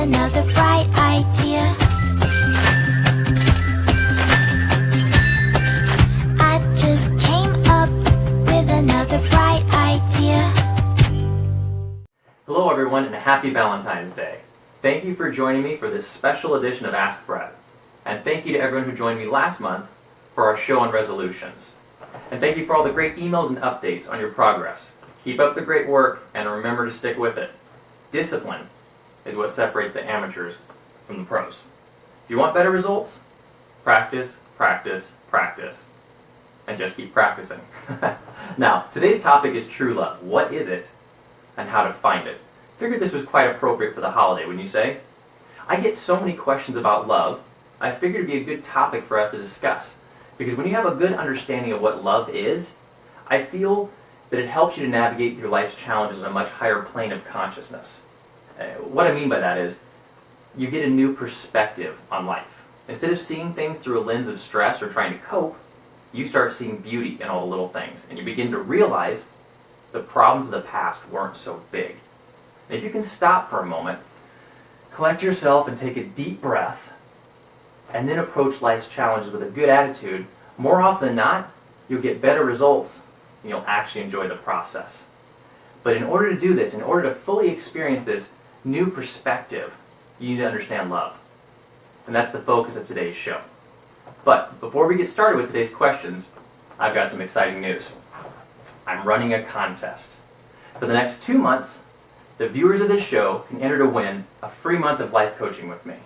another bright idea. I just came up with another bright idea. Hello everyone and happy Valentine's Day. Thank you for joining me for this special edition of Ask Brett. And thank you to everyone who joined me last month for our show on resolutions. And thank you for all the great emails and updates on your progress. Keep up the great work and remember to stick with it. Discipline is what separates the amateurs from the pros. If you want better results, practice, practice, practice. And just keep practicing. Now, today's topic is true love. What is it and how to find it? Figured this was quite appropriate for the holiday, wouldn't you say? I get so many questions about love, I figured it'd be a good topic for us to discuss. Because when you have a good understanding of what love is, I feel that it helps you to navigate through life's challenges on a much higher plane of consciousness. What I mean by that is, you get a new perspective on life. Instead of seeing things through a lens of stress or trying to cope, you start seeing beauty in all the little things, and you begin to realize the problems of the past weren't so big. And if you can stop for a moment, collect yourself and take a deep breath, and then approach life's challenges with a good attitude, more often than not, you'll get better results and you'll actually enjoy the process. But in order to do this, in order to fully experience this new perspective, you need to understand love. And that's the focus of today's show. But before we get started with today's questions, I've got some exciting news. I'm running a contest. For the next 2 months, the viewers of this show can enter to win a free month of life coaching with me.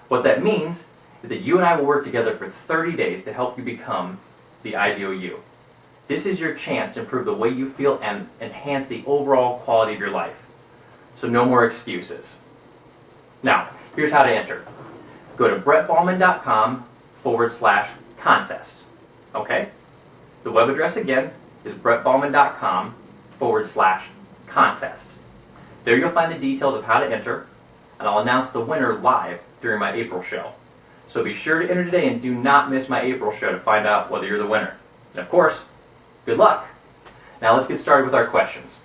What that means is that you and I will work together for 30 days to help you become the ideal you. This is your chance to improve the way you feel and enhance the overall quality of your life. So no more excuses. Now, here's how to enter. Go to brettballman.com/contest. Okay? The web address again is brettballman.com/contest. There you'll find the details of how to enter, and I'll announce the winner live during my April show. So be sure to enter today and do not miss my April show to find out whether you're the winner. And of course, good luck. Now let's get started with our questions.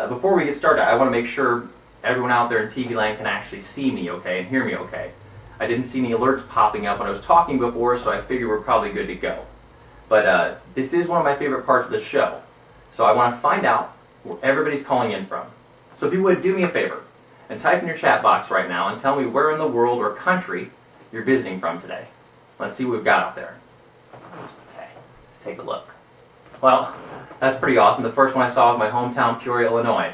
Before we get started, I want to make sure everyone out there in TV land can actually see me okay and hear me okay. I didn't see any alerts popping up when I was talking before, so I figured we're probably good to go. But this is one of my favorite parts of the show. So I want to find out where everybody's calling in from. So if you would, do me a favor and type in your chat box right now and tell me where in the world or country you're visiting from today. Let's see what we've got out there. Okay, let's take a look. Well, that's pretty awesome. The first one I saw was my hometown, Peoria, Illinois.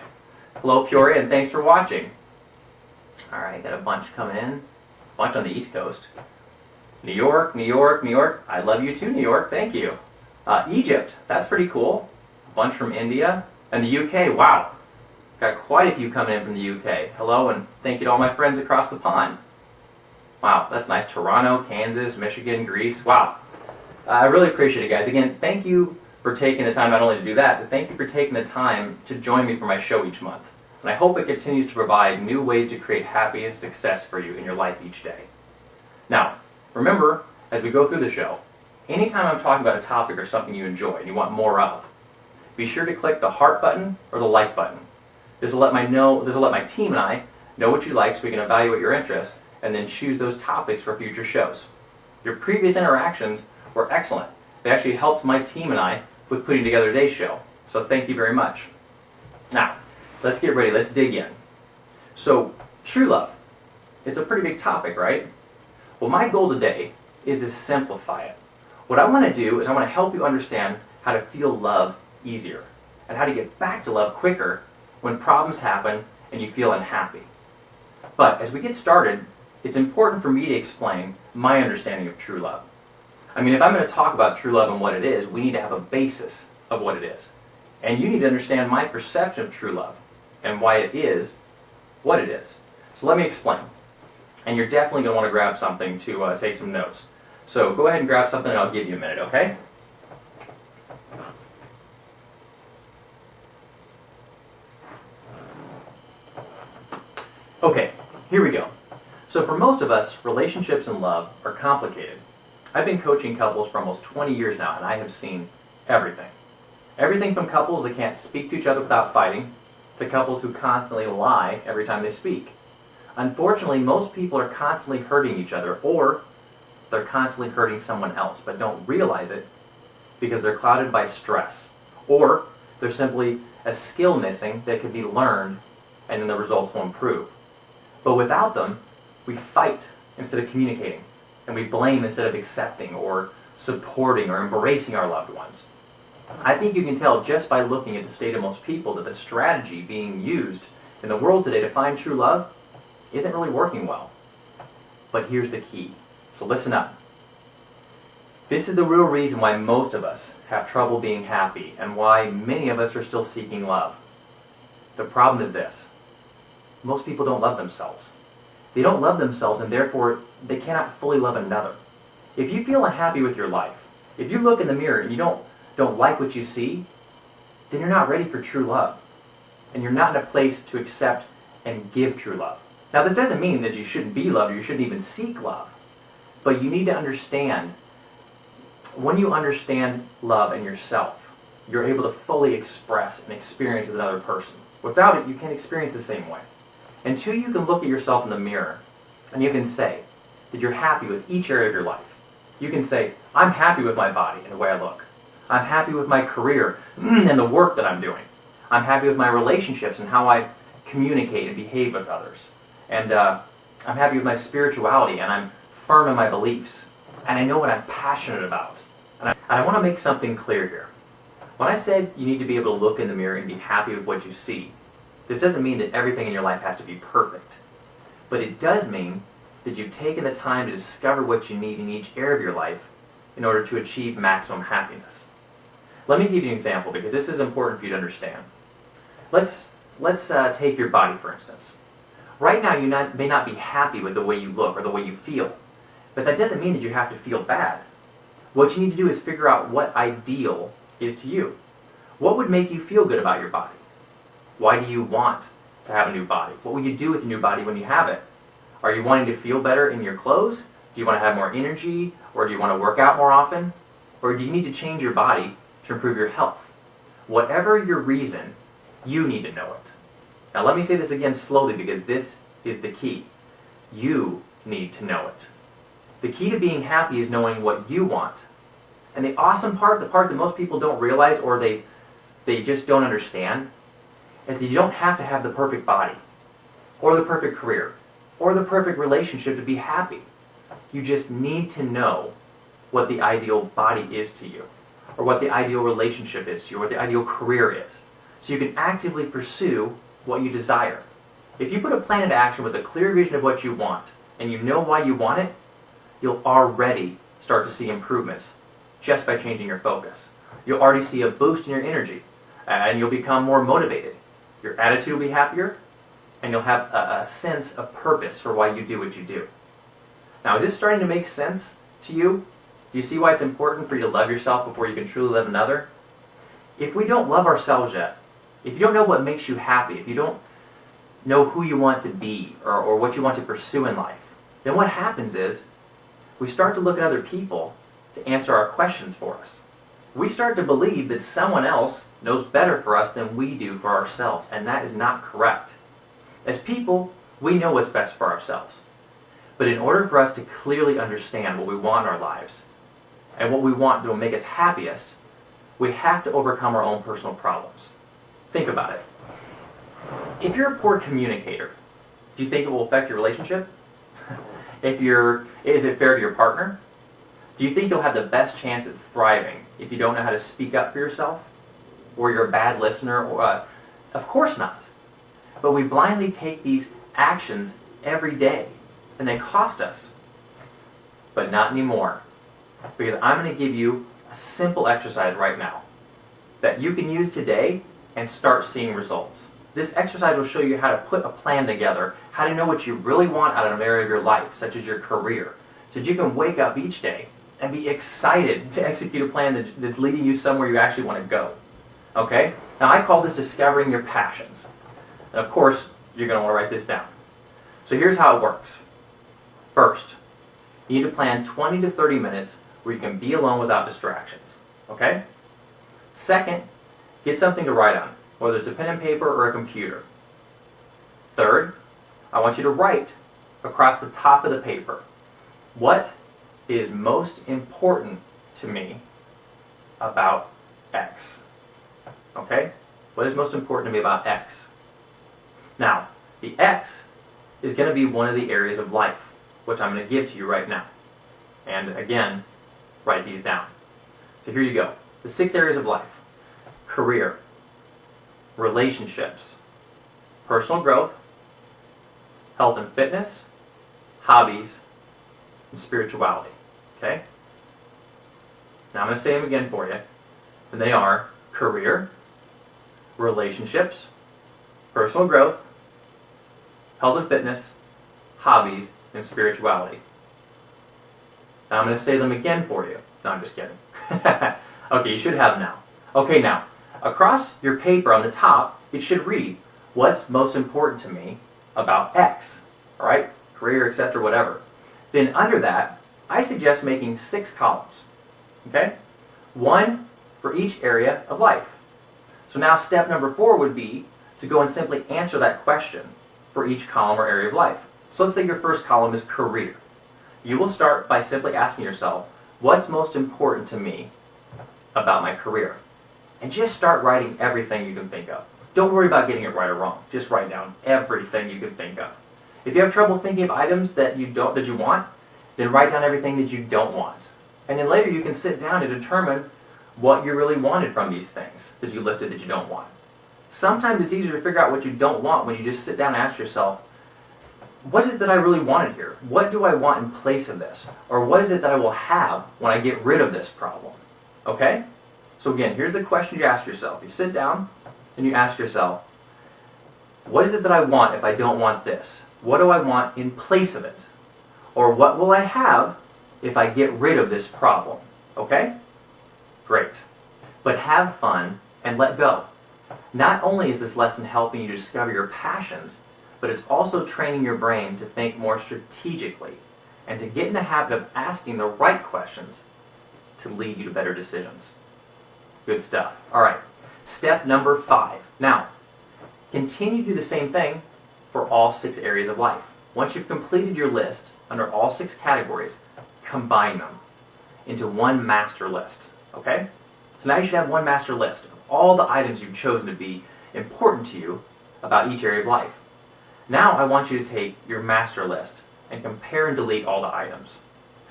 Hello, Peoria, and thanks for watching. All right, got a bunch coming in. A bunch on the East Coast. New York, New York, New York. I love you too, New York. Thank you. Egypt, that's pretty cool. A bunch from India. And the UK, wow. Got quite a few coming in from the UK. Hello, and thank you to all my friends across the pond. Wow, that's nice. Toronto, Kansas, Michigan, Greece. Wow. I really appreciate it, guys. Again, thank you for taking the time not only to do that, but thank you for taking the time to join me for my show each month. And I hope it continues to provide new ways to create happiness and success for you in your life each day. Now, remember, as we go through the show, anytime I'm talking about a topic or something you enjoy and you want more of, be sure to click the heart button or the like button. This will let my team and I know what you like so we can evaluate your interests and then choose those topics for future shows. Your previous interactions were excellent. They actually helped my team and I with putting together today's show. So thank you very much. Now, let's get ready. Let's dig in. So, true love. It's a pretty big topic, right? Well, my goal today is to simplify it. What I want to do is I want to help you understand how to feel love easier and how to get back to love quicker when problems happen and you feel unhappy. But as we get started, it's important for me to explain my understanding of true love. I mean, if I'm going to talk about true love and what it is, we need to have a basis of what it is. And you need to understand my perception of true love and why it is what it is. So let me explain. And you're definitely going to want to grab something to take some notes. So go ahead and grab something and I'll give you a minute, okay? Okay, here we go. So for most of us, relationships and love are complicated. I've been coaching couples for almost 20 years now, and I have seen everything. Everything from couples that can't speak to each other without fighting, to couples who constantly lie every time they speak. Unfortunately, most people are constantly hurting each other, or they're constantly hurting someone else, but don't realize it because they're clouded by stress. Or there's simply a skill missing that could be learned, and then the results will improve. But without them, we fight instead of communicating, and we blame instead of accepting or supporting or embracing our loved ones. I think you can tell just by looking at the state of most people that the strategy being used in the world today to find true love isn't really working well. But here's the key. So listen up. This is the real reason why most of us have trouble being happy and why many of us are still seeking love. The problem is this. Most people don't love themselves. They don't love themselves, and therefore they cannot fully love another. If you feel unhappy with your life, if you look in the mirror and you don't like what you see, then you're not ready for true love. And you're not in a place to accept and give true love. Now, this doesn't mean that you shouldn't be loved or you shouldn't even seek love. But you need to understand, when you understand love in yourself, you're able to fully express and experience with another person. Without it, you can't experience the same way. Until you can look at yourself in the mirror and you can say that you're happy with each area of your life. You can say, I'm happy with my body and the way I look. I'm happy with my career and the work that I'm doing. I'm happy with my relationships and how I communicate and behave with others. And I'm happy with my spirituality, and I'm firm in my beliefs. And I know what I'm passionate about. And I want to make something clear here. When I said you need to be able to look in the mirror and be happy with what you see, this doesn't mean that everything in your life has to be perfect. But it does mean that you've taken the time to discover what you need in each area of your life in order to achieve maximum happiness. Let me give you an example, because this is important for you to understand. Let's take your body, for instance. Right now, you may not be happy with the way you look or the way you feel, but that doesn't mean that you have to feel bad. What you need to do is figure out what ideal is to you. What would make you feel good about your body? Why do you want to have a new body? What will you do with your new body when you have it? Are you wanting to feel better in your clothes? Do you want to have more energy? Or do you want to work out more often? Or do you need to change your body to improve your health? Whatever your reason, you need to know it. Now let me say this again slowly, because this is the key. You need to know it. The key to being happy is knowing what you want. And the awesome part, the part that most people don't realize, or they just don't understand, is that you don't have to have the perfect body, or the perfect career, or the perfect relationship to be happy. You just need to know what the ideal body is to you, or what the ideal relationship is to you, or what the ideal career is. So you can actively pursue what you desire. If you put a plan into action with a clear vision of what you want, and you know why you want it, you'll already start to see improvements just by changing your focus. You'll already see a boost in your energy, and you'll become more motivated. Your attitude will be happier, and you'll have a sense of purpose for why you do what you do. Now, is this starting to make sense to you? Do you see why it's important for you to love yourself before you can truly love another? If we don't love ourselves yet, if you don't know what makes you happy, if you don't know who you want to be or what you want to pursue in life, then what happens is we start to look at other people to answer our questions for us. We start to believe that someone else knows better for us than we do for ourselves, and that is not correct. As people, we know what's best for ourselves. But in order for us to clearly understand what we want in our lives and what we want that will make us happiest, we have to overcome our own personal problems. Think about it. If you're a poor communicator, do you think it will affect your relationship? Is it fair to your partner? Do you think you'll have the best chance at thriving if you don't know how to speak up for yourself? Or you're a bad listener? Of course not. But we blindly take these actions every day, and they cost us. But not anymore. Because I'm going to give you a simple exercise right now that you can use today and start seeing results. This exercise will show you how to put a plan together, how to know what you really want out of an area of your life, such as your career, so that you can wake up each day and be excited to execute a plan that's leading you somewhere you actually want to go. Okay? Now I call this discovering your passions. And of course, you're going to want to write this down. So here's how it works. First, you need to plan 20 to 30 minutes where you can be alone without distractions. Okay? Second, get something to write on, whether it's a pen and paper or a computer. Third, I want you to write across the top of the paper, what is most important to me about X? Okay? What is most important to me about X? Now, the X is going to be one of the areas of life, which I'm going to give to you right now. And again, write these down. So here you go. The 6 areas of life: career, relationships, personal growth, health and fitness, hobbies, and spirituality. Okay? Now I'm going to say them again for you. And they are career, relationships, personal growth, health and fitness, hobbies, and spirituality. Now I'm going to say them again for you. No, I'm just kidding. Okay, you should have them now. Okay, now, across your paper on the top, it should read, what's most important to me about X? All right? Career, etc., whatever. Then under that, I suggest making 6 columns. Okay? 1 for each area of life. So now step number 4 would be to go and simply answer that question for each column or area of life. So let's say your first column is career. You will start by simply asking yourself, what's most important to me about my career? And just start writing everything you can think of. Don't worry about getting it right or wrong. Just write down everything you can think of. If you have trouble thinking of items that you want, then write down everything that you don't want. And then later you can sit down and determine what you really wanted from these things that you listed that you don't want. Sometimes it's easier to figure out what you don't want when you just sit down and ask yourself, what is it that I really wanted here? What do I want in place of this? Or what is it that I will have when I get rid of this problem? Okay? So again, here's the question you ask yourself. You sit down and you ask yourself, what is it that I want if I don't want this? What do I want in place of it? Or what will I have if I get rid of this problem? Okay? Great. But have fun and let go. Not only is this lesson helping you to discover your passions, but it's also training your brain to think more strategically and to get in the habit of asking the right questions to lead you to better decisions. Good stuff. All right. Step number 5. Now, continue to do the same thing for all 6 areas of life. Once you've completed your list under all 6 categories, combine them into one master list. Okay? So now you should have one master list of all the items you've chosen to be important to you about each area of life. Now I want you to take your master list and compare and delete all the items.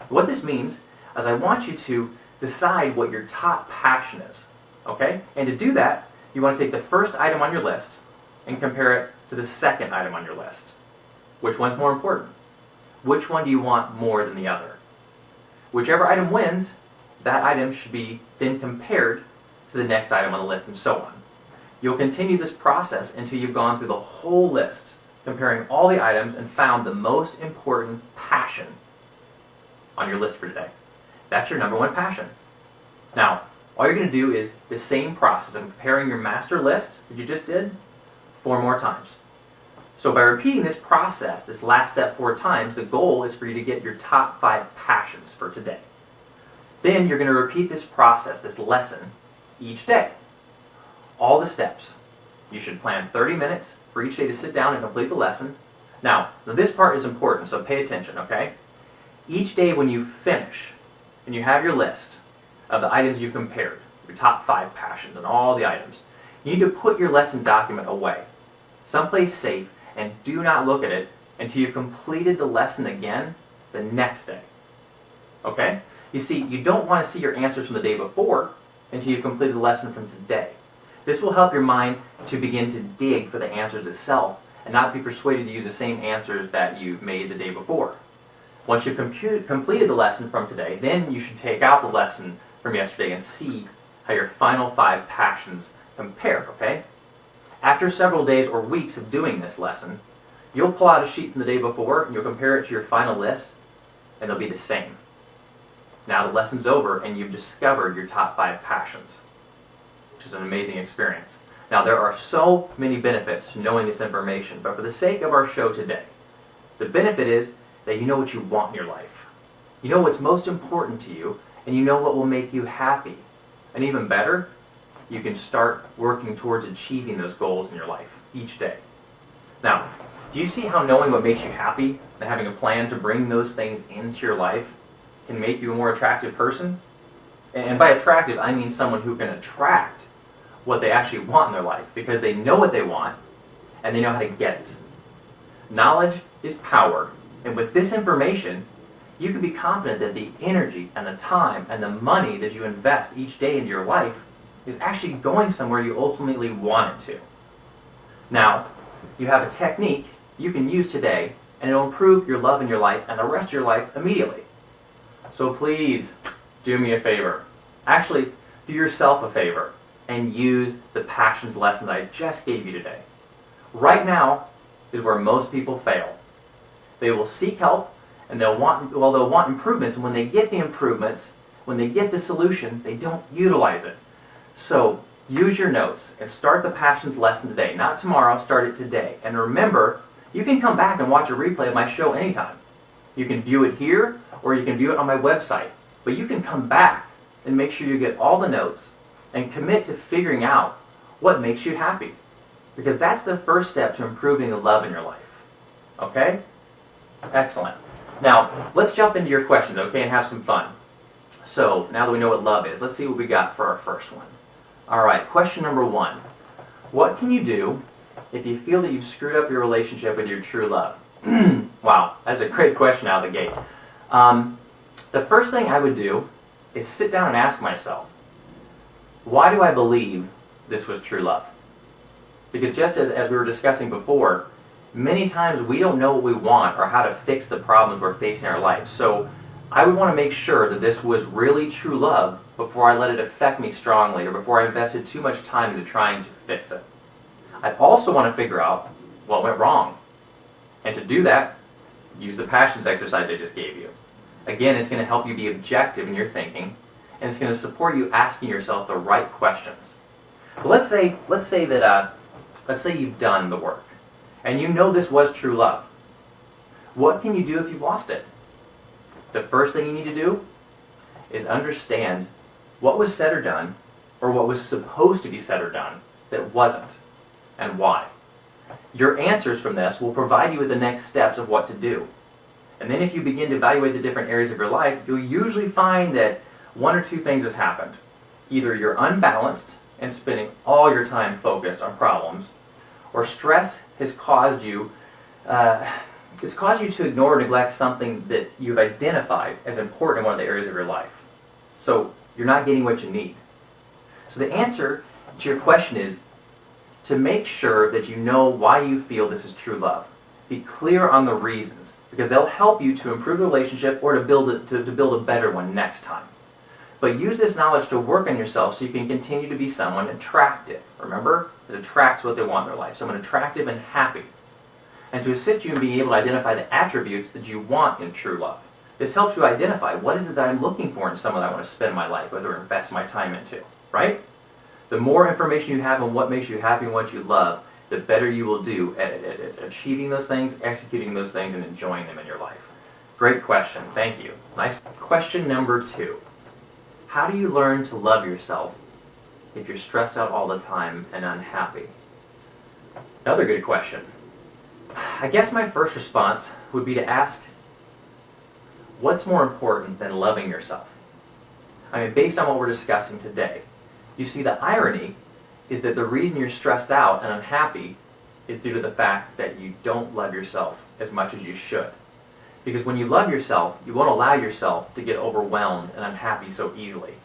What this means is I want you to decide what your top passion is. Okay? And to do that, you want to take the first item on your list and compare it to the second item on your list. Which one's more important? Which one do you want more than the other? Whichever item wins, that item should be then compared to the next item on the list, and so on. You'll continue this process until you've gone through the whole list, comparing all the items and found the most important passion on your list for today. That's your number 1 passion. Now, all you're going to do is the same process of comparing your master list that you just did 4 more times. So by repeating this process, this last step 4 times, the goal is for you to get your top 5 passions for today. Then you're going to repeat this process, this lesson, each day. All the steps. You should plan 30 minutes for each day to sit down and complete the lesson. Now this part is important, so pay attention, okay? Each day when you finish and you have your list of the items you've compared, your top 5 passions and all the items, you need to put your lesson document away, someplace safe, and do not look at it until you've completed the lesson again the next day. Okay? You see, you don't want to see your answers from the day before until you've completed the lesson from today. This will help your mind to begin to dig for the answers itself and not be persuaded to use the same answers that you made the day before. Once you've completed the lesson from today, then you should take out the lesson from yesterday and see how your final 5 passions compare, okay? After several days or weeks of doing this lesson, you'll pull out a sheet from the day before and you'll compare it to your final list, and they'll be the same. Now the lesson's over and you've discovered your top 5 passions, which is an amazing experience. Now there are so many benefits to knowing this information, but for the sake of our show today, the benefit is that you know what you want in your life. You know what's most important to you, and you know what will make you happy. And even better, you can start working towards achieving those goals in your life each day. Now, Do you see how knowing what makes you happy and having a plan to bring those things into your life can make you a more attractive person? And by attractive, I mean someone who can attract what they actually want in their life because they know what they want and they know how to get it. Knowledge is power, and with this information, you can be confident that the energy and the time and the money that you invest each day into your life is actually going somewhere you ultimately want it to. Now, you have a technique you can use today, and it'll improve your love in your life and the rest of your life immediately. So please, do me a favor. Actually, do yourself a favor and use the passions lesson that I just gave you today. Right now is where most people fail. They will seek help and they'll want improvements, and when they get the improvements, when they get the solution, they don't utilize it. So use your notes and start the passions lesson today. Not tomorrow, start it today. And remember, you can come back and watch a replay of my show anytime. You can view it here or you can view it on my website. But you can come back and make sure you get all the notes and commit to figuring out what makes you happy. Because that's the first step to improving the love in your life. Okay? Excellent. Now, let's jump into your questions, okay, and have some fun. So, now that we know what love is, let's see what we got for our first one. All right, question number 1. What can you do if you feel that you've screwed up your relationship with your true love? Wow, that's a great question out of the gate. The first thing I would do is sit down and ask myself, why do I believe this was true love? Because just as we were discussing before, many times we don't know what we want or how to fix the problems we're facing in our life. So I would want to make sure that this was really true love before I let it affect me strongly or before I invested too much time into trying to fix it. I'd also want to figure out what went wrong. And to do that, use the passions exercise I just gave you. Again, it's going to help you be objective in your thinking, and it's going to support you asking yourself the right questions. But let's say you've done the work, and you know this was true love. What can you do if you've lost it? The first thing you need to do is understand what was said or done, or what was supposed to be said or done that wasn't, and why. Your answers from this will provide you with the next steps of what to do. And then if you begin to evaluate the different areas of your life, you'll usually find that one or two things has happened. Either you're unbalanced and spending all your time focused on problems, or stress has caused you to ignore or neglect something that you've identified as important in one of the areas of your life. So you're not getting what you need. So the answer to your question is to make sure that you know why you feel this is true love. Be clear on the reasons, because they'll help you to improve the relationship or to build a better one next time. But use this knowledge to work on yourself so you can continue to be someone attractive. Remember, that attracts what they want in their life. Someone attractive and happy. And to assist you in being able to identify the attributes that you want in true love. This helps you identify what is it that I'm looking for in someone I want to spend my life with or invest my time into, right? The more information you have on what makes you happy and what you love, the better you will do at achieving those things, executing those things, and enjoying them in your life. Great question. Thank you. Nice. Question number 2. How do you learn to love yourself if you're stressed out all the time and unhappy? Another good question. I guess my first response would be to ask, what's more important than loving yourself? I mean, based on what we're discussing today, you see the irony is that the reason you're stressed out and unhappy is due to the fact that you don't love yourself as much as you should. Because when you love yourself, you won't allow yourself to get overwhelmed and unhappy so easily.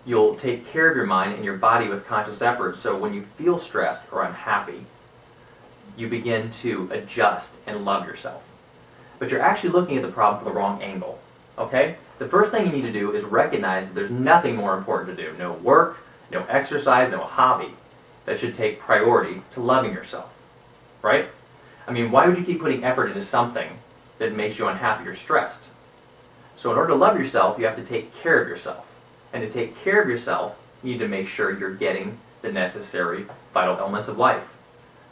You'll take care of your mind and your body with conscious effort, so when you feel stressed or unhappy, you begin to adjust and love yourself. But you're actually looking at the problem from the wrong angle, okay? The first thing you need to do is recognize that there's nothing more important to do. No work, no exercise, no hobby that should take priority to loving yourself, right? I mean, why would you keep putting effort into something that makes you unhappy or stressed? So in order to love yourself, you have to take care of yourself. And to take care of yourself, you need to make sure you're getting the necessary vital elements of life,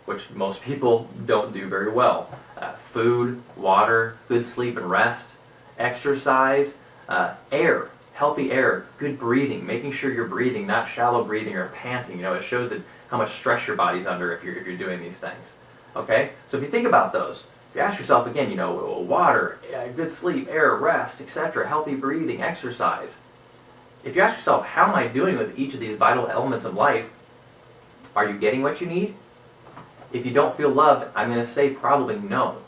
which most people don't do very well. Food, water, good sleep and rest, exercise, air, healthy air, good breathing, making sure you're breathing, not shallow breathing or panting. You know, it shows that how much stress your body's under if you're doing these things. Okay? So if you think about those, if you ask yourself again, water, good sleep, air, rest, etc., healthy breathing, exercise. If you ask yourself, how am I doing with each of these vital elements of life? Are you getting what you need? If you don't feel loved, I'm going to say probably no.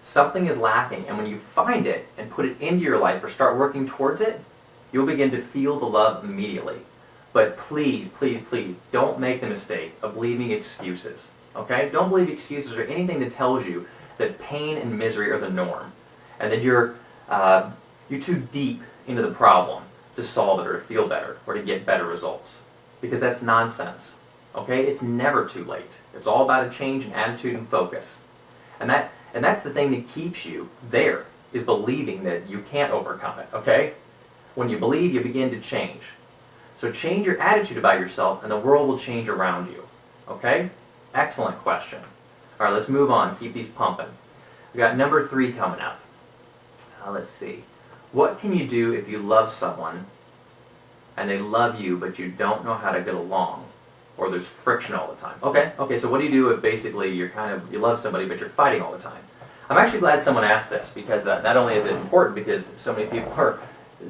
Something is lacking, and when you find it and put it into your life or start working towards it, you'll begin to feel the love immediately. But please, please, please, don't make the mistake of believing excuses. Okay? Don't believe excuses or anything that tells you that pain and misery are the norm, and that you're too deep into the problem to solve it or to feel better or to get better results. Because that's nonsense. Okay? It's never too late. It's all about a change in attitude and focus. And that's the thing that keeps you there, is believing that you can't overcome it. Okay? When you believe, you begin to change. So change your attitude about yourself, and the world will change around you. Okay? Excellent question. All right, let's move on. Keep these pumping. We got number 3 coming up. Let's see. What can you do if you love someone and they love you, but you don't know how to get along, or there's friction all the time? Okay. So what do you do if basically you love somebody, but you're fighting all the time? I'm actually glad someone asked this, because not only is it important because so many people are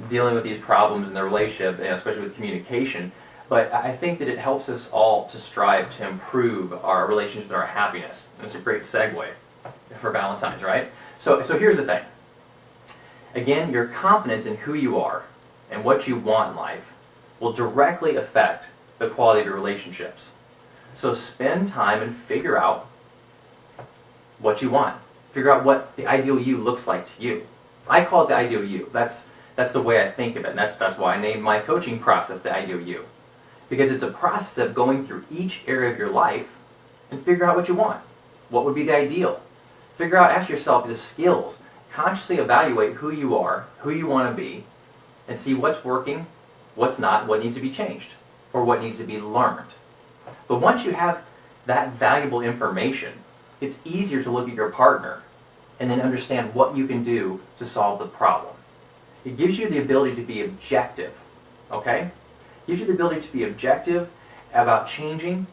dealing with these problems in their relationship, especially with communication, but I think that it helps us all to strive to improve our relationship and our happiness. And it's a great segue for Valentine's, right? So here's the thing. Again, your confidence in who you are and what you want in life will directly affect the quality of your relationships. So spend time and figure out what you want. Figure out what the ideal you looks like to you. I call it the ideal you. That's the way I think of it, and that's why I named my coaching process the ideal you. Because it's a process of going through each area of your life and figure out what you want. What would be the ideal? Figure out, ask yourself the skills. Consciously evaluate who you are, who you want to be, and see what's working, what's not, what needs to be changed, or what needs to be learned. But once you have that valuable information, it's easier to look at your partner and then understand what you can do to solve the problem. It gives you the ability to be objective, okay? It gives you the ability to be objective about changing,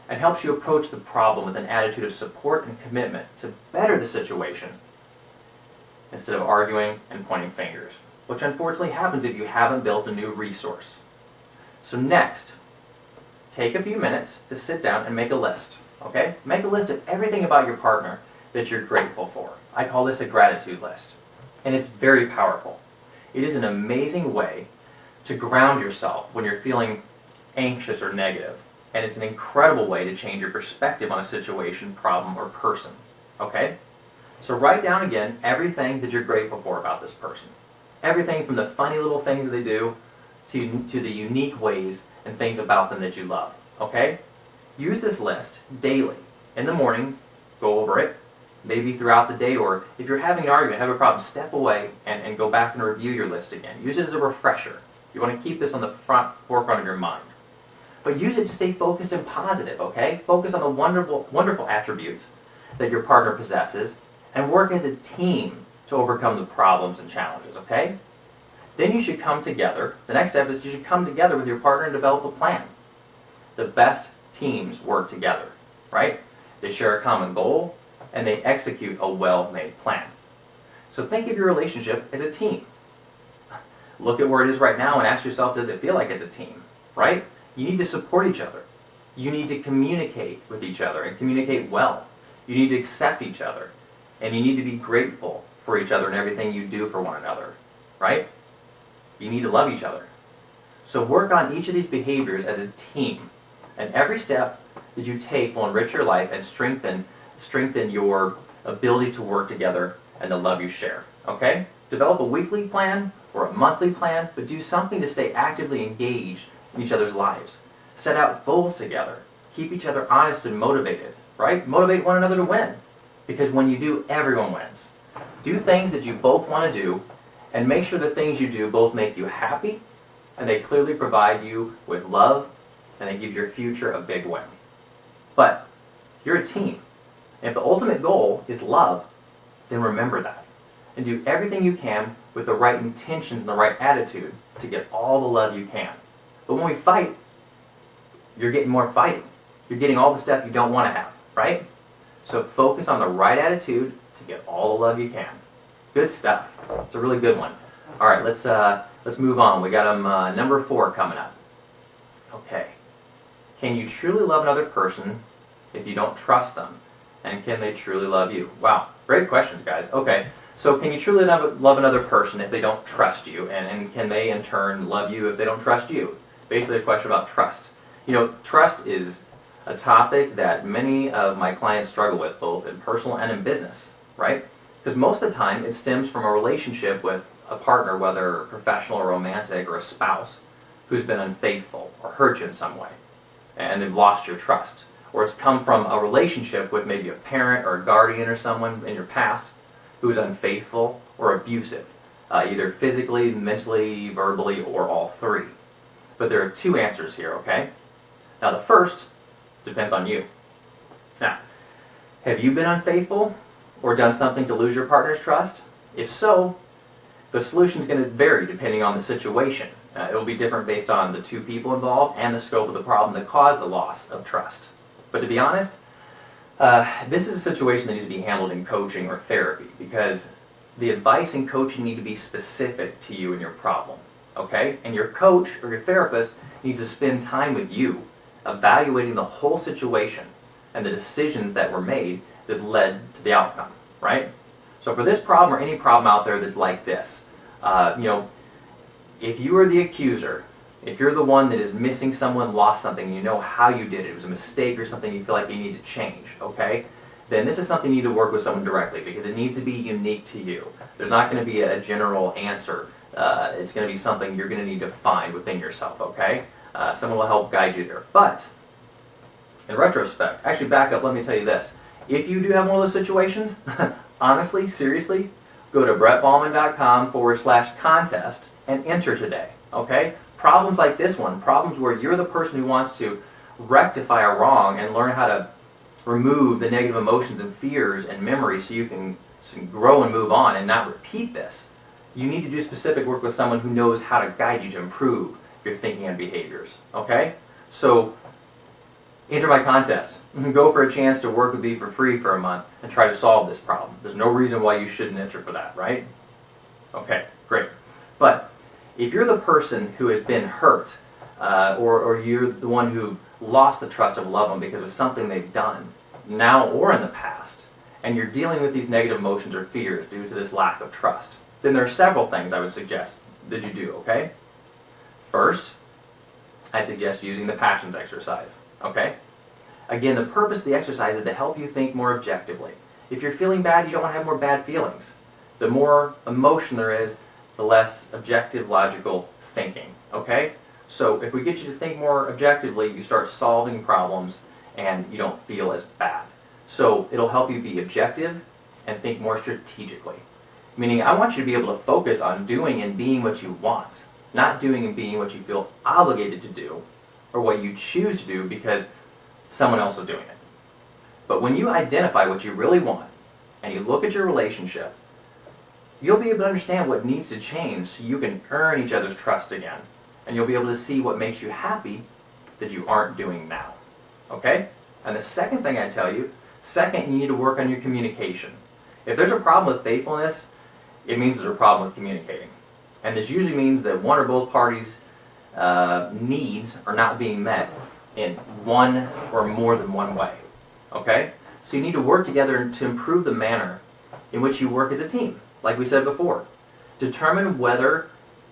and helps you approach the problem with an attitude of support and commitment to better the situation instead of arguing and pointing fingers, which unfortunately happens if you haven't built a new resource. So next, take a few minutes to sit down and make a list, okay? Make a list of everything about your partner that you're grateful for. I call this a gratitude list, and it's very powerful. It is an amazing way to ground yourself when you're feeling anxious or negative, and it's an incredible way to change your perspective on a situation, problem, or person, okay? So write down again everything that you're grateful for about this person. Everything from the funny little things that they do to the unique ways and things about them that you love, okay? Use this list daily. In the morning, go over it, maybe throughout the day, or if you're having an argument, have a problem, step away and go back and review your list again. Use it as a refresher. You want to keep this on the forefront of your mind. But use it to stay focused and positive, okay? Focus on the wonderful attributes that your partner possesses and work as a team to overcome the problems and challenges, okay? Then you should come together. The next step is you should come together with your partner and develop a plan. The best teams work together, right? They share a common goal and they execute a well-made plan. So think of your relationship as a team. Look at where it is right now and ask yourself, does it feel like it's a team, right? You need to support each other. You need to communicate with each other and communicate well. You need to accept each other. And you need to be grateful for each other and everything you do for one another, right? You need to love each other. So work on each of these behaviors as a team. And every step that you take will enrich your life and strengthen your ability to work together and the love you share, okay? Develop a weekly plan or a monthly plan, but do something to stay actively engaged in each other's lives. Set out goals together. Keep each other honest and motivated, right? Motivate one another to win. Because when you do, everyone wins. Do things that you both want to do, and make sure the things you do both make you happy, and they clearly provide you with love, and they give your future a big win. But you're a team. And if the ultimate goal is love, then remember that. And do everything you can with the right intentions and the right attitude to get all the love you can. But when we fight, you're getting more fighting. You're getting all the stuff you don't want to have, right? So focus on the right attitude to get all the love you can. Good stuff. It's a really good one. All right, let's move on. We got number 4 coming up. Okay. Can you truly love another person if you don't trust them? And can they truly love you? Wow, great questions, guys. Okay, so can you truly love another person if they don't trust you? And can they, in turn, love you if they don't trust you? Basically a question about trust. You know, trust is a topic that many of my clients struggle with, both in personal and in business, right? Because most of the time, it stems from a relationship with a partner, whether professional or romantic, or a spouse, who's been unfaithful or hurt you in some way, and they've lost your trust. Or it's come from a relationship with maybe a parent or a guardian or someone in your past who is unfaithful or abusive, either physically, mentally, verbally, or all three. But there are 2 answers here, okay? Now the first depends on you. Now, have you been unfaithful or done something to lose your partner's trust? If so, the solution is going to vary depending on the situation. It will be different based on the 2 people involved and the scope of the problem that caused the loss of trust. But to be honest, this is a situation that needs to be handled in coaching or therapy, because the advice and coaching need to be specific to you and your problem, okay? And your coach or your therapist needs to spend time with you, evaluating the whole situation and the decisions that were made that led to the outcome, right? So for this problem or any problem out there that's like this, if you are the accuser, if you're the one that is missing someone, lost something, and you know how you did it, it was a mistake or something you feel like you need to change, okay? Then this is something you need to work with someone directly, because it needs to be unique to you. There's not going to be a general answer. It's going to be something you're going to need to find within yourself, okay? Someone will help guide you there. But in retrospect, actually back up, let me tell you this. If you do have one of those situations, honestly, seriously, go to brettballman.com/contest and enter today, okay? Problems like this one, problems where you're the person who wants to rectify a wrong and learn how to remove the negative emotions and fears and memories so you can grow and move on and not repeat this. You need to do specific work with someone who knows how to guide you to improve your thinking and behaviors, okay? So enter my contest. Go for a chance to work with me for free for a month and try to solve this problem. There's no reason why you shouldn't enter for that, right? Okay, great. But if you're the person who has been hurt, or you're the one who lost the trust of a loved one because of something they've done, now or in the past, and you're dealing with these negative emotions or fears due to this lack of trust, then there are several things I would suggest that you do, okay? First, I'd suggest using the passions exercise, okay? Again, the purpose of the exercise is to help you think more objectively. If you're feeling bad, you don't want to have more bad feelings. The more emotion there is, the less objective, logical thinking, okay? So if we get you to think more objectively, you start solving problems and you don't feel as bad. So it'll help you be objective and think more strategically. Meaning, I want you to be able to focus on doing and being what you want, not doing and being what you feel obligated to do or what you choose to do because someone else is doing it. But when you identify what you really want and you look at your relationship, you'll be able to understand what needs to change so you can earn each other's trust again. And you'll be able to see what makes you happy that you aren't doing now. Okay? And the second thing I tell you, you need to work on your communication. If there's a problem with faithfulness, it means there's a problem with communicating. And this usually means that one or both parties' needs are not being met in one or more than one way. Okay? So you need to work together to improve the manner in which you work as a team. Like we said before, determine whether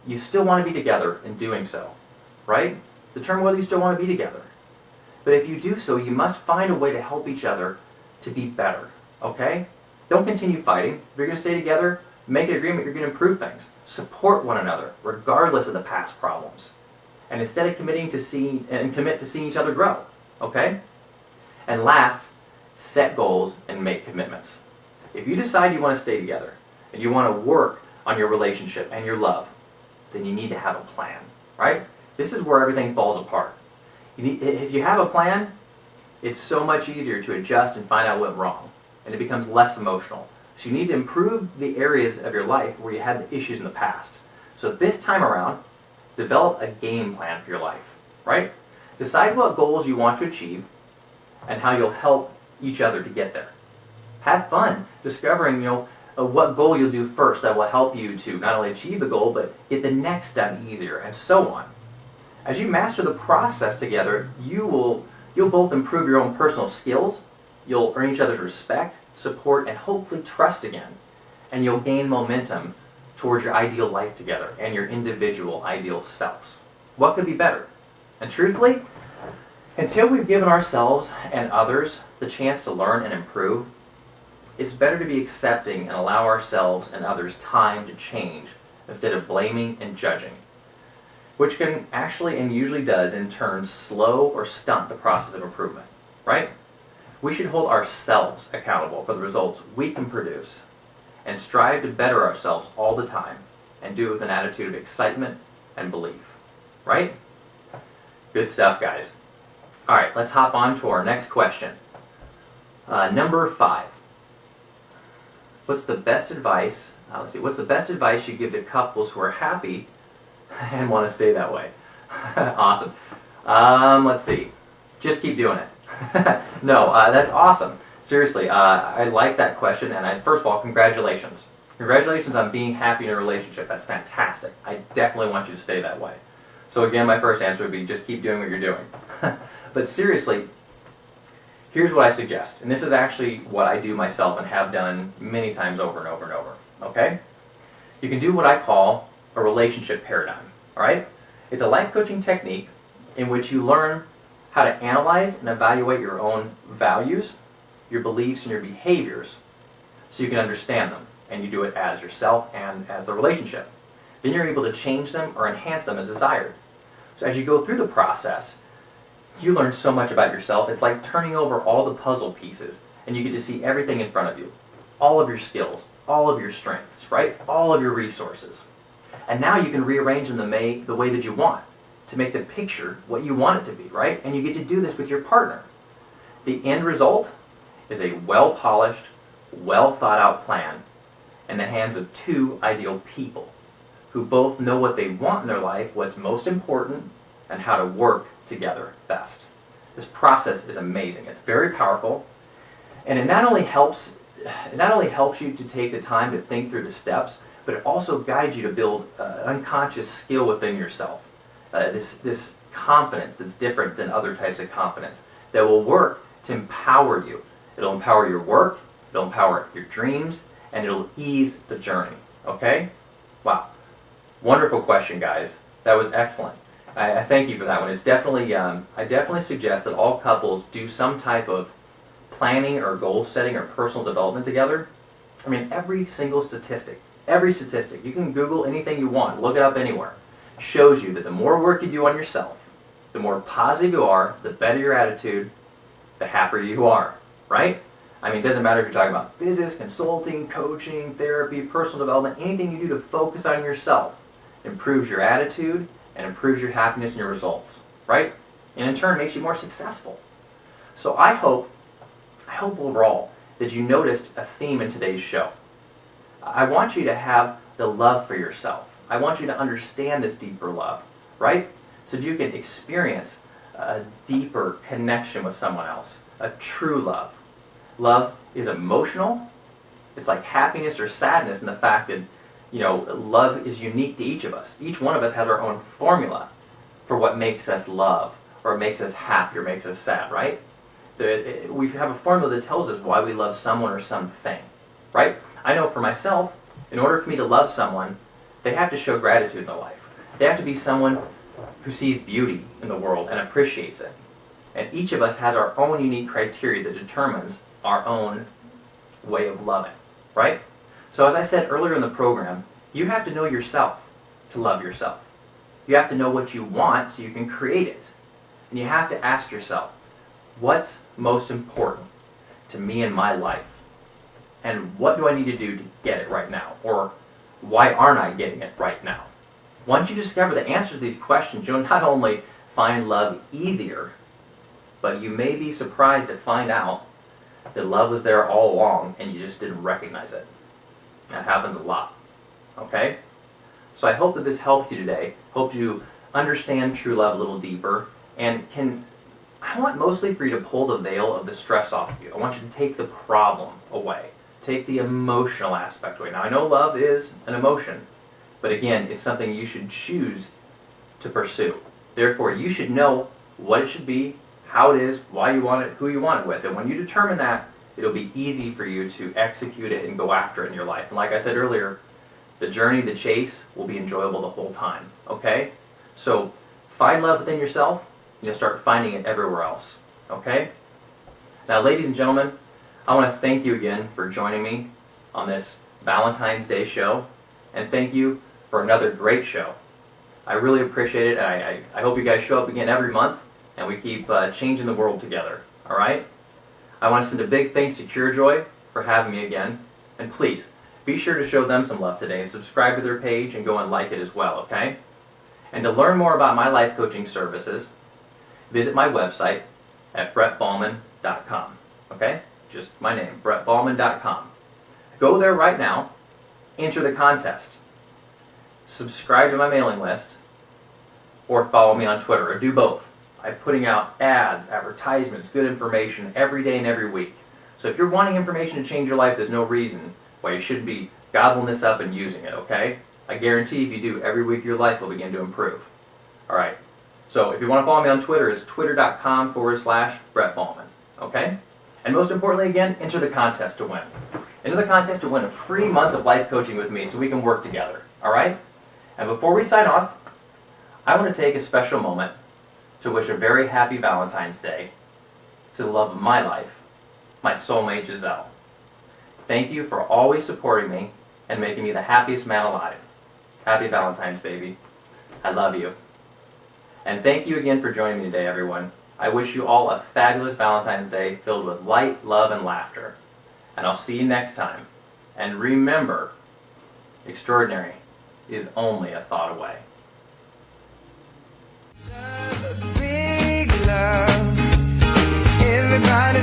you still want to be together in doing so, right? Determine whether you still want to be together. But if you do so, you must find a way to help each other to be better, okay? Don't continue fighting. If you're going to stay together, make an agreement you're going to improve things. Support one another, regardless of the past problems. And instead of commit to seeing each other grow, okay? And last, set goals and make commitments. If you decide you want to stay together, and you want to work on your relationship and your love, then you need to have a plan, right? This is where everything falls apart. If you have a plan, it's so much easier to adjust and find out what went wrong, and it becomes less emotional. So you need to improve the areas of your life where you had the issues in the past. So this time around, develop a game plan for your life, right? Decide what goals you want to achieve and how you'll help each other to get there. Have fun discovering, what goal you'll do first that will help you to not only achieve the goal, but get the next done easier, and so on. As you master the process together, you'll both improve your own personal skills, you'll earn each other's respect, support, and hopefully trust again. And you'll gain momentum towards your ideal life together and your individual ideal selves. What could be better? And truthfully, until we've given ourselves and others the chance to learn and improve, it's better to be accepting and allow ourselves and others time to change instead of blaming and judging, which can actually and usually does in turn slow or stunt the process of improvement, right? We should hold ourselves accountable for the results we can produce and strive to better ourselves all the time and do it with an attitude of excitement and belief, right? Good stuff, guys. All right, let's hop on to our next question. Number 5. What's the best advice? What's the best advice you give to couples who are happy and want to stay that way? Awesome. Let's see. Just keep doing it. No, that's awesome. Seriously, I like that question, and first of all, congratulations. Congratulations on being happy in a relationship. That's fantastic. I definitely want you to stay that way. So again, my first answer would be just keep doing what you're doing. But seriously, here's what I suggest, and this is actually what I do myself and have done many times over and over and over, okay? You can do what I call a relationship paradigm, all right? It's a life coaching technique in which you learn how to analyze and evaluate your own values, your beliefs, and your behaviors so you can understand them, and you do it as yourself and as the relationship. Then you're able to change them or enhance them as desired. So as you go through the process, you learn so much about yourself. It's like turning over all the puzzle pieces, and you get to see everything in front of you. All of your skills, all of your strengths, right? All of your resources. And now you can rearrange them the way that you want to make the picture what you want it to be, right? And you get to do this with your partner. The end result is a well-polished, well-thought-out plan in the hands of two ideal people who both know what they want in their life, what's most important, and how to work together best. This process is amazing. It's very powerful, and it not only helps you to take the time to think through the steps, but it also guides you to build an unconscious skill within yourself. This confidence that's different than other types of confidence that will work to empower you. It'll empower your work, it'll empower your dreams, and it'll ease the journey. Okay? Wow. Wonderful question, guys. That was excellent. I thank you for that one. It's definitely, I definitely suggest that all couples do some type of planning or goal setting or personal development together. I mean, every statistic, you can Google anything you want, look it up anywhere, shows you that the more work you do on yourself, the more positive you are, the better your attitude, the happier you are, right? I mean, it doesn't matter if you're talking about business, consulting, coaching, therapy, personal development, anything you do to focus on yourself improves your attitude and improves your happiness and your results, right? And in turn makes you more successful. So I hope overall that you noticed a theme in today's show. I want you to have the love for yourself. I want you to understand this deeper love, right? So that you can experience a deeper connection with someone else, a true love. Love is emotional. It's like happiness or sadness in the fact that, love is unique to each of us. Each one of us has our own formula for what makes us love, or makes us happy, or makes us sad, right? We have a formula that tells us why we love someone or something, right? I know for myself, in order for me to love someone, they have to show gratitude in their life. They have to be someone who sees beauty in the world and appreciates it. And each of us has our own unique criteria that determines our own way of loving, right? So as I said earlier in the program, you have to know yourself to love yourself. You have to know what you want so you can create it. And you have to ask yourself, what's most important to me in my life? And what do I need to do to get it right now? Or why aren't I getting it right now? Once you discover the answers to these questions, you'll not only find love easier, but you may be surprised to find out that love was there all along and you just didn't recognize it. That happens a lot. Okay? So I hope that this helped you today. Hope you understand true love a little deeper and can I want mostly for you to pull the veil of the stress off of you. I want you to take the problem away. Take the emotional aspect away. Now, I know love is an emotion, but again, it's something you should choose to pursue. Therefore, you should know what it should be, how it is, why you want it, who you want it with. And when you determine that, it'll be easy for you to execute it and go after it in your life. And like I said earlier, the journey, the chase, will be enjoyable the whole time, okay? So find love within yourself, and you'll start finding it everywhere else, okay? Now, ladies and gentlemen, I want to thank you again for joining me on this Valentine's Day show, and thank you for another great show. I really appreciate it, and I hope you guys show up again every month, and we keep changing the world together, all right? I want to send a big thanks to CureJoy for having me again, and please, be sure to show them some love today and subscribe to their page and go and like it as well, okay? And to learn more about my life coaching services, visit my website at brettballman.com, okay? Just my name, brettballman.com. Go there right now, enter the contest, subscribe to my mailing list, or follow me on Twitter, or do both. I'm putting out ads, advertisements, good information every day and every week. So if you're wanting information to change your life, there's no reason why you shouldn't be gobbling this up and using it, okay? I guarantee if you do, every week your life will begin to improve. All right. So if you want to follow me on Twitter, it's twitter.com/BrettBallman, okay? And most importantly, again, enter the contest to win. Enter the contest to win a free month of life coaching with me so we can work together, all right? And before we sign off, I want to take a special moment to wish a very happy Valentine's Day to the love of my life, my soulmate Giselle. Thank you for always supporting me and making me the happiest man alive. Happy Valentine's, baby. I love you. And thank you again for joining me today, everyone. I wish you all a fabulous Valentine's Day filled with light, love, and laughter. And I'll see you next time. And remember, extraordinary is only a thought away. Big love, everybody.